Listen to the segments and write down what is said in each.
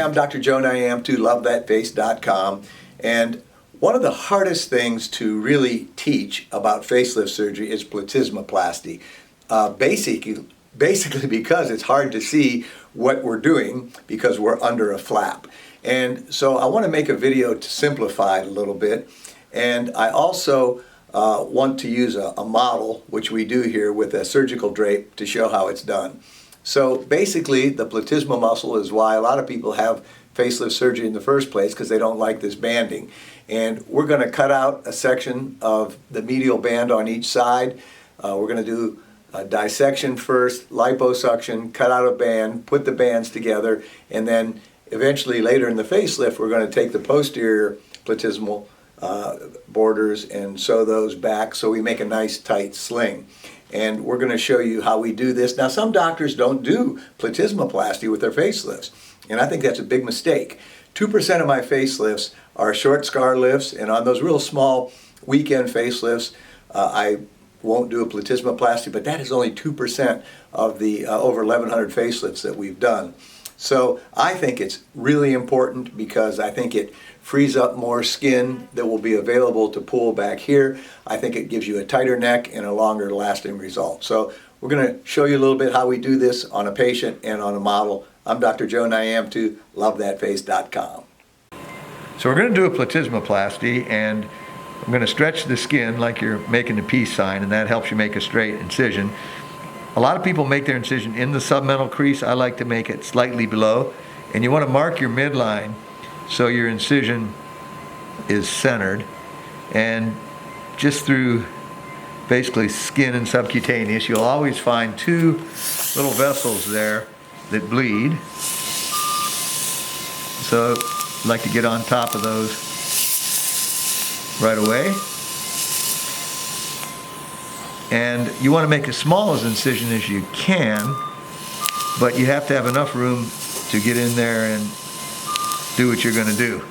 I'm Dr. Joe Niamtu, LoveThatFace.com, and one of the hardest things to really teach about facelift surgery is Platysma Plasti. Basically because it's hard to see what we're doing because we're under a flap. And so I want to make a video to simplify it a little bit, and I also want to use a model, which we do here with a surgical drape, to show how it's done. So basically the platysma muscle is why a lot of people have facelift surgery in the first place, because they don't like this banding. And we're going to cut out a section of the medial band on each side. We're going to do a dissection first, liposuction, cut out a band, put the bands together, and then eventually later in the facelift we're going to take the posterior platysmal borders and sew those back so we make a nice tight sling. And we're going to show you how we do this. Now, some doctors don't do platysmaplasty with their facelifts, and I think that's a big mistake. 2% of my facelifts are short scar lifts, and on those real small weekend facelifts, I won't do a platysmaplasty, but that is only 2% of the over 1,100 facelifts that we've done. So I think it's really important because I think it frees up more skin that will be available to pull back here. I think it gives you a tighter neck and a longer lasting result. So we're going to show you a little bit how we do this on a patient and on a model. I'm Dr. Joe Niamtu, LoveThatFace.com. So we're going to do a platysmaplasty, and I'm going to stretch the skin like you're making the peace sign, and that helps you make a straight incision. A lot of people make their incision in the submental crease. I like to make it slightly below, and you want to mark your midline so your incision is centered, and just through basically skin and subcutaneous you'll always find two little vessels there that bleed. So I'd like to get on top of those right away. And you want to make as small an incision as you can, but you have to have enough room to get in there and do what you're going to do.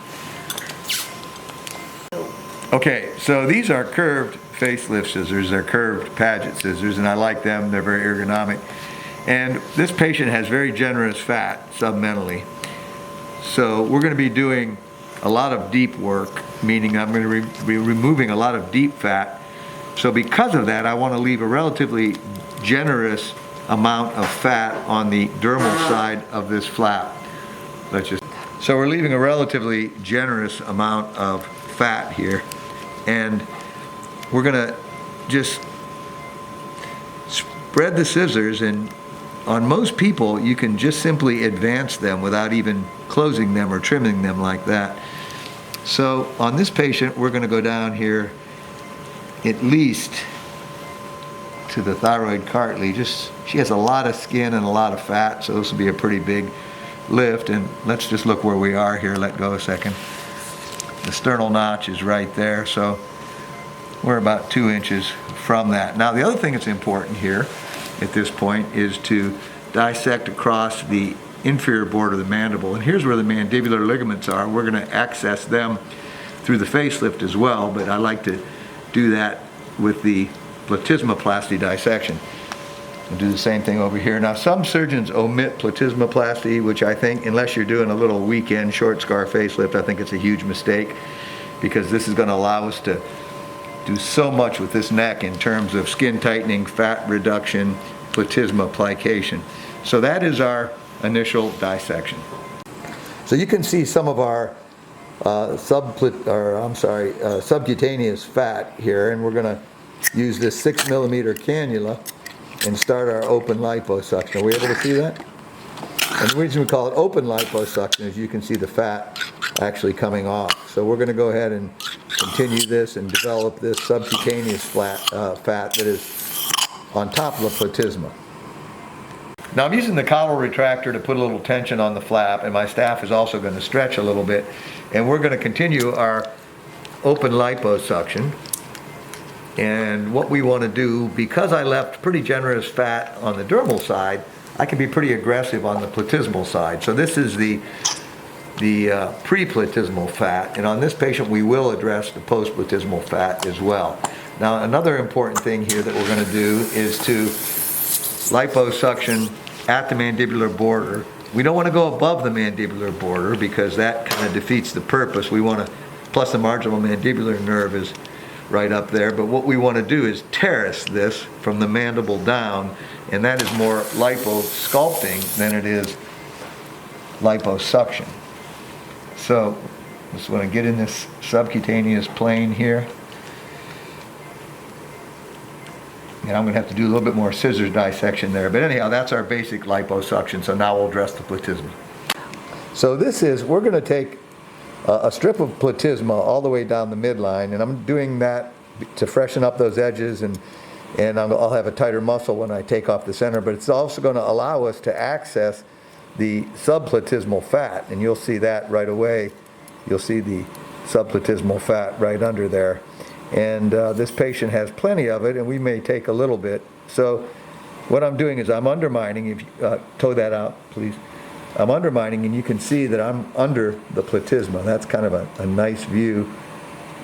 Okay, so these are curved facelift scissors. They're curved Paget scissors, and I like them. They're very ergonomic. And this patient has very generous fat submentally. So we're going to be doing a lot of deep work, meaning I'm going to be removing a lot of deep fat. So because of that, I want to leave a relatively generous amount of fat on the dermal side of this flap. So we're leaving a relatively generous amount of fat here, and we're going to just spread the scissors, and on most people you can just simply advance them without even closing them or trimming them like that. So on this patient we're going to go down here at least to the thyroid cartilage. She has a lot of skin and a lot of fat, so this will be a pretty big lift. And let's just look where we are here. Let go a second. The sternal notch is right there, so we're about 2 inches from that. Now the other thing that's important here at this point is to dissect across the inferior border of the mandible, and here's where the mandibular ligaments are. We're going to access them through the facelift as well, but I like to do that with the platysmaplasty dissection. We'll do the same thing over here. Now some surgeons omit platysmaplasty, which I think, unless you're doing a little weekend short scar facelift, I think it's a huge mistake, because this is going to allow us to do so much with this neck in terms of skin tightening, fat reduction, platysma plication. So that is our initial dissection. So you can see some of our subcutaneous fat here, and we're going to use this 6 millimeter cannula and start our open liposuction. Are we able to see that? And the reason we call it open liposuction is you can see the fat actually coming off. So we're going to go ahead and continue this and develop this subcutaneous fat that is on top of the platysma. Now I'm using the cowl retractor to put a little tension on the flap, and my staff is also going to stretch a little bit, and we're going to continue our open liposuction. And what we want to do, because I left pretty generous fat on the dermal side, I can be pretty aggressive on the platysmal side. So this is the pre-platysmal fat, and on this patient we will address the post-platysmal fat as well. Now another important thing here that we're going to do is to liposuction at the mandibular border We don't want to go above the mandibular border because that kind of defeats the purpose. We want to, plus the marginal mandibular nerve is right up there, but what we want to do is terrace this from the mandible down, and that is more liposculpting than it is liposuction. So just want to get in this subcutaneous plane here. And I'm going to have to do a little bit more scissors dissection there. But anyhow, that's our basic liposuction. So now we'll address the platysma. So this is, we're going to take a strip of platysma all the way down the midline. And I'm doing that to freshen up those edges. And I'll have a tighter muscle when I take off the center. But it's also going to allow us to access the subplatysmal fat. And you'll see that right away. You'll see the subplatysmal fat right under there. And this patient has plenty of it, and we may take a little bit. So what I'm doing is I'm undermining, if you toe that out, please. I'm undermining, and you can see that I'm under the platysma. That's kind of a nice view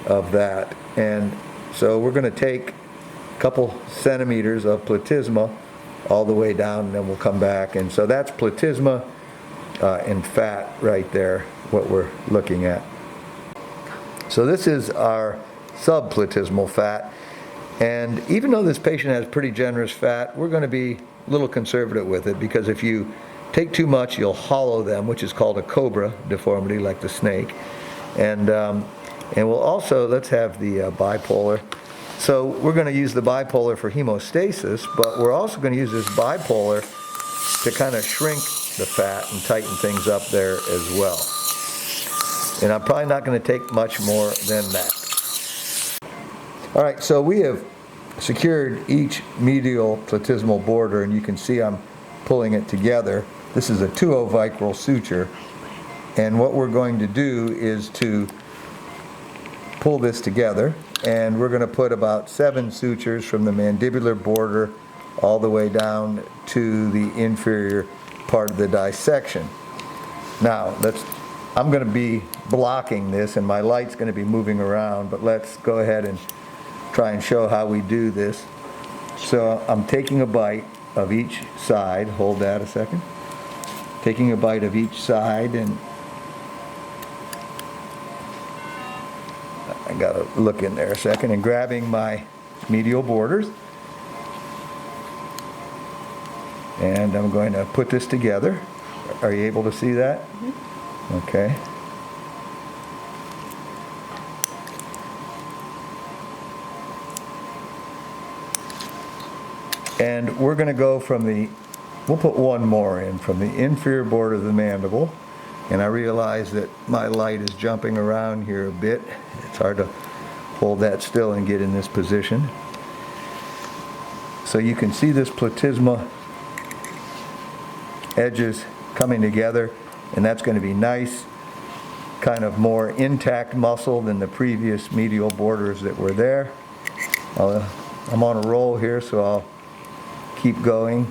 of that. And so we're going to take a couple centimeters of platysma all the way down, and then we'll come back. And so that's platysma and fat right there, what we're looking at. So this is our subplatysmal fat, and even though this patient has pretty generous fat, we're going to be a little conservative with it, because if you take too much, you'll hollow them, which is called a cobra deformity, like the snake. And we'll also, let's have the bipolar. So we're going to use the bipolar for hemostasis, but we're also going to use this bipolar to kind of shrink the fat and tighten things up there as well. And I'm probably not going to take much more than that. All right, so we have secured each medial platysmal border, and you can see I'm pulling it together. This is a 2-ovicral suture, and what we're going to do is to pull this together, and we're going to put about 7 sutures from the mandibular border all the way down to the inferior part of the dissection. Now, I'm going to be blocking this, and my light's going to be moving around, but let's go ahead and try and show how we do this. So I'm taking a bite of each side. Hold that a second. Taking a bite of each side, and I gotta look in there a second, and grabbing my medial borders, and I'm going to put this together. Are you able to see that? Mm-hmm. Okay. And we're going to go from we'll put one more in, from the inferior border of the mandible. And I realize that my light is jumping around here a bit. It's hard to hold that still and get in this position. So you can see this platysma edges coming together, and that's going to be nice, kind of more intact muscle than the previous medial borders that were there. I'm on a roll here, so I'll keep going.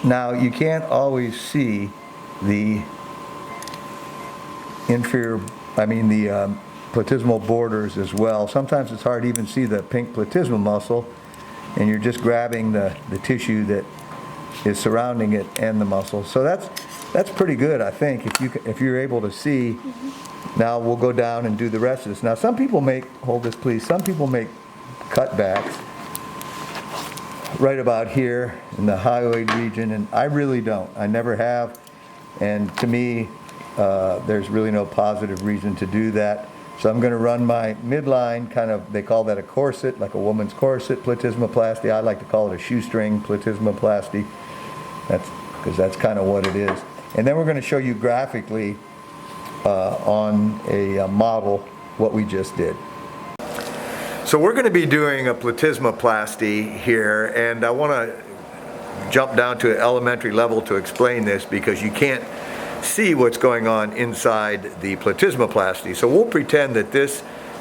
Now, you can't always see the platysmal borders as well. Sometimes it's hard to even see the pink platysma muscle, and you're just grabbing the tissue that is surrounding it and the muscle. So that's pretty good, I think, if you're able to see. Now we'll go down and do the rest of this. Now some people hold this please, some people make cutbacks right about here in the hyoid region, and I really don't. I never have, and to me there's really no positive reason to do that. So I'm going to run my midline, kind of, they call that a corset, like a woman's corset, Platysmaplasty. I like to call it a shoestring, Platysmaplasty. Because that's kind of what it is. And then we're going to show you graphically on a model what we just did. So we're going to be doing a Platysmaplasty here, and I want to jump down to an elementary level to explain this, because you can't see what's going on inside the Platysmaplasty. So we'll pretend that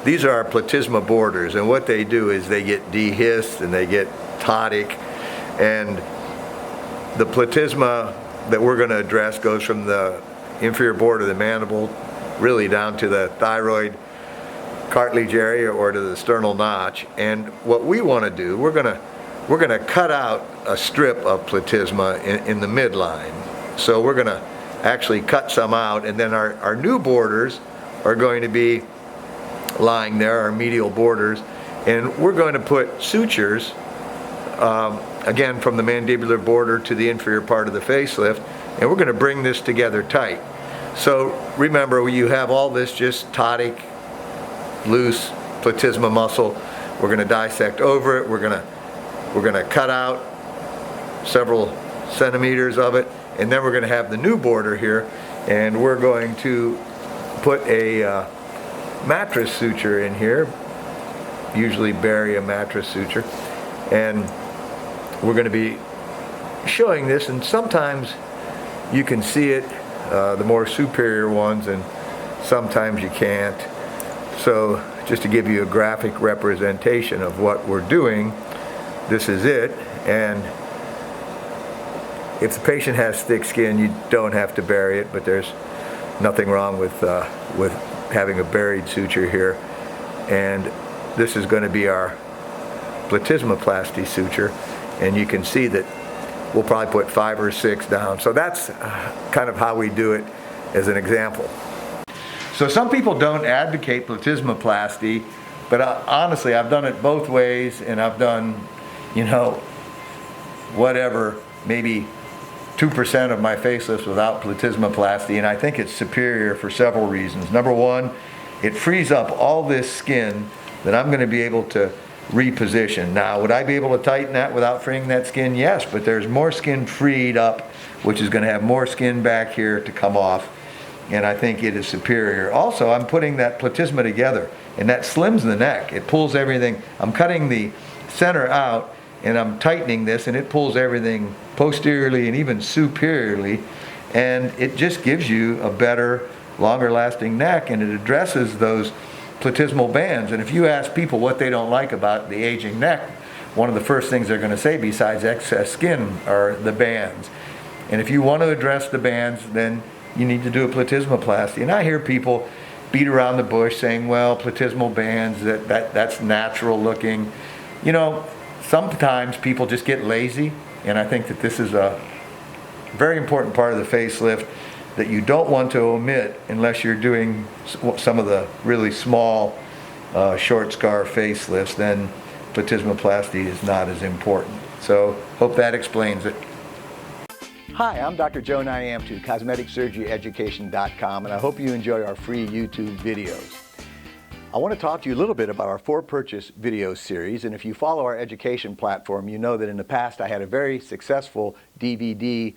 these are our platysma borders, and what they do is they get dehisced and they get ptotic, and the platysma that we're going to address goes from the inferior border of the mandible really down to the thyroid cartilage area or to the sternal notch. And what we want to do, we're going we're going to cut out a strip of platysma in the midline. So we're going to actually cut some out, and then our new borders are going to be lying there, our medial borders, and we're going to put sutures, again from the mandibular border to the inferior part of the facelift, and we're going to bring this together tight. So remember, you have all this just ptotic, loose platysma muscle. We're going to dissect over it. We're going to cut out several centimeters of it, and then we're going to have the new border here, and we're going to put a mattress suture in here, usually bury a mattress suture, and we're going to be showing this, and sometimes you can see it, the more superior ones, and sometimes you can't. So just to give you a graphic representation of what we're doing, this is it. And if the patient has thick skin, you don't have to bury it, but there's nothing wrong with having a buried suture here. And this is going to be our Platysma Plasti suture, and you can see that we'll probably put 5 or 6 down. So that's kind of how we do it as an example. So some people don't advocate Platysma Plasti, but honestly, I've done it both ways, and I've done, you know, whatever, maybe 2% of my facelifts without Platysma Plasti, and I think it's superior for several reasons. Number one, it frees up all this skin that I'm going to be able to reposition. Now, would I be able to tighten that without freeing that skin? Yes, but there's more skin freed up, which is going to have more skin back here to come off, and I think it is superior. Also, I'm putting that platysma together, and that slims the neck. It pulls everything. I'm cutting the center out, and I'm tightening this, and it pulls everything posteriorly and even superiorly, and it just gives you a better, longer lasting neck, and it addresses those platysmal bands. And if you ask people what they don't like about the aging neck, one of the first things they're going to say, besides excess skin, are the bands. And if you want to address the bands, then you need to do a Platysma Plasti. And I hear people beat around the bush saying, well, platysmal bands, that's natural looking. You know, sometimes people just get lazy, and I think that this is a very important part of the facelift that you don't want to omit unless you're doing some of the really small short scar facelifts. Then Platysma Plasti is not as important. So hope that explains it. Hi, I'm Dr. Joe Niamtu, CosmeticSurgeryEducation.com, and I hope you enjoy our free YouTube videos. I want to talk to you a little bit about our For Purchase video series, and if you follow our education platform, you know that in the past I had a very successful DVD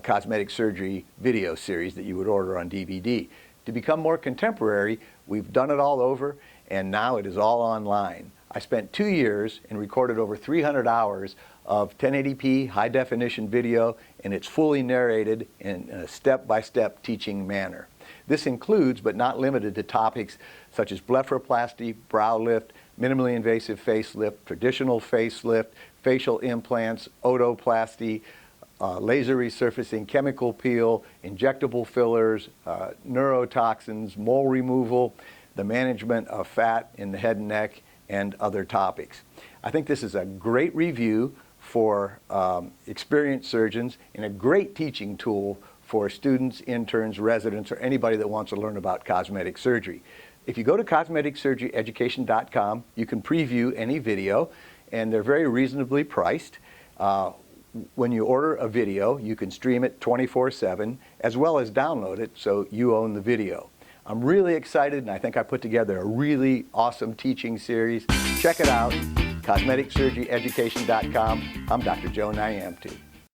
cosmetic surgery video series that you would order on DVD. To become more contemporary, we've done it all over, and now it is all online. I spent 2 years and recorded over 300 hours of 1080p high definition video, and it's fully narrated in a step-by-step teaching manner. This includes, but not limited to, topics such as blepharoplasty, brow lift, minimally invasive facelift, traditional facelift, facial implants, otoplasty, laser resurfacing, chemical peel, injectable fillers, neurotoxins, mole removal, the management of fat in the head and neck, and other topics. I think this is a great review for experienced surgeons and a great teaching tool for students, interns, residents, or anybody that wants to learn about cosmetic surgery. If you go to CosmeticSurgeryEducation.com, you can preview any video, and they're very reasonably priced. When you order a video, you can stream it 24/7, as well as download it so you own the video. I'm really excited, and I think I put together a really awesome teaching series. Check it out, CosmeticSurgeryEducation.com. I'm Dr. Joe Niamtu.